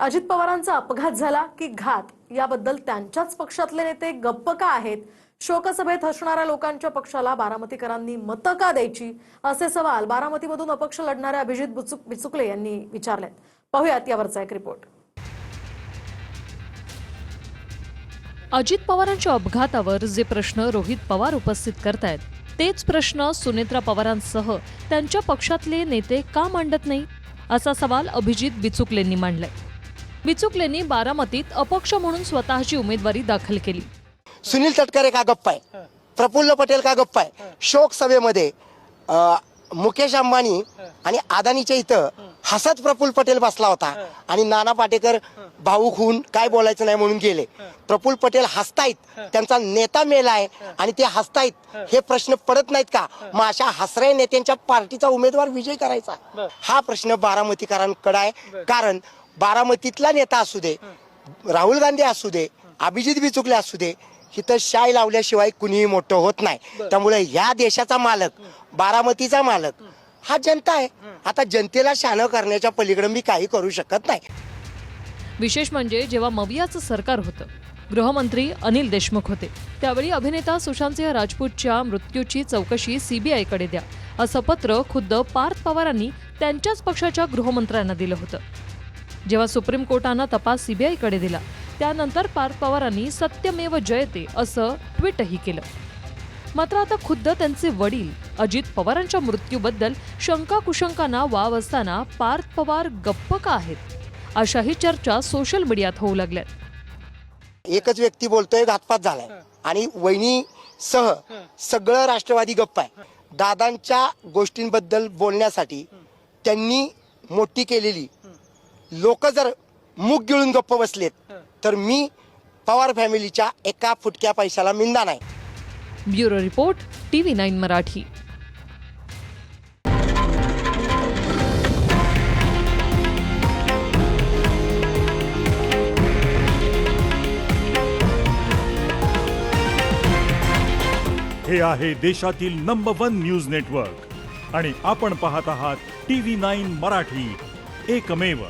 अजित पवारांचा अपघात झाला की घात याबद्दल त्यांच्याच पक्षातले नेते गप्प का आहेत? शोकसभेत हसणाऱ्या लोकांच्या पक्षाला बारामतीकरांनी मतं का द्यायची, असे सवाल बारामतीमधून अपक्ष लढणाऱ्या अभिजित बिचुकले यांनी विचारलेत. पाहूयात यावरचा एक रिपोर्ट. अजित पवारांच्या अपघातावर जे प्रश्न रोहित पवार उपस्थित करतायत तेच प्रश्न सुनेत्रा पवारांसह त्यांच्या पक्षातले नेते का मांडत नाही, असा सवाल अभिजित बिचुकलेंनी मांडलाय. बिचुकलेंनी बारामतीत अपक्ष म्हणून स्वतःची उमेदवारी दाखल केली. सुनील तटकरे का गप्प आहे, प्रफुल्ल पटेल का गप्प आहे. शोक सभेमध्ये मुकेश अंबानी आणि अदानीच्या इथं हसत प्रफुल्ल पटेल बसला होता आणि नाना पाटेकर भाऊक होऊन काय बोलायचं नाही म्हणून गेले. प्रफुल्ल पटेल हसतायत, त्यांचा नेता मेलाय आणि ते हसतायत, हे प्रश्न पडत नाहीत का? मग अशा हसऱ्या नेत्यांच्या पार्टीचा उमेदवार विजय करायचा, हा प्रश्न बारामतीकरांकडे आहे. कारण बारामतीतला नेता असू दे, राहुल गांधी असू दे, अभिजित बिचुकले असू दे, इथं शाय लावल्याशिवाय कुणीही मोठं होत नाही. त्यामुळे ह्या देशाचा मालक, बारामतीचा मालक हा जनता आहे. आता जनतेला शहाणं करण्याच्या पलीकडे मी काही करू शकत नाही. विशेष म्हणजे जेव्हा मवियाचं सरकार होतं, गृहमंत्री अनिल देशमुख होते, त्यावेळी अभिनेता सुशांतसिंह राजपूतच्या मृत्यूची चौकशी सीबीआयकडे द्या, असं पत्र खुद्द पार्थ पवारांनी त्यांच्याच पक्षाच्या गृहमंत्र्यांना दिलं होतं. जेव्हा सुप्रीम कोर्टानं तपास सीबीआयकडे दिला, त्यानंतर पार्थ पवारांनी सत्यमेव जयते असं ट्विटही केलं. मात्र आता खुद्द त्यांचे वडील अजित पवारांच्या मृत्यूबद्दल शंका कुशंकांना वाव असताना पार्थ पवार गप्प का आहेत, अशाही चर्चा सोशल मीडियात होऊ लागल्यात. एकच व्यक्ती बोलतोय घातपात झालाय आणि वहिनी सह सगळं राष्ट्रवादी गप्प आहे. दादांच्या गोष्टींबद्दल बोलण्यासाठी त्यांनी मोठी केलेली लोक जर मुग गिळून गप्प बसलेत तर मी पवार फॅमिलीच्या एका फुटक्या पैशाला मिंदा नाही. Bureau report, TV9 Marathi. हे आहे देशातील नंबर 1 न्यूज नेटवर्क आणि आपण पाहत आहात TV9 मराठी, एकमेव.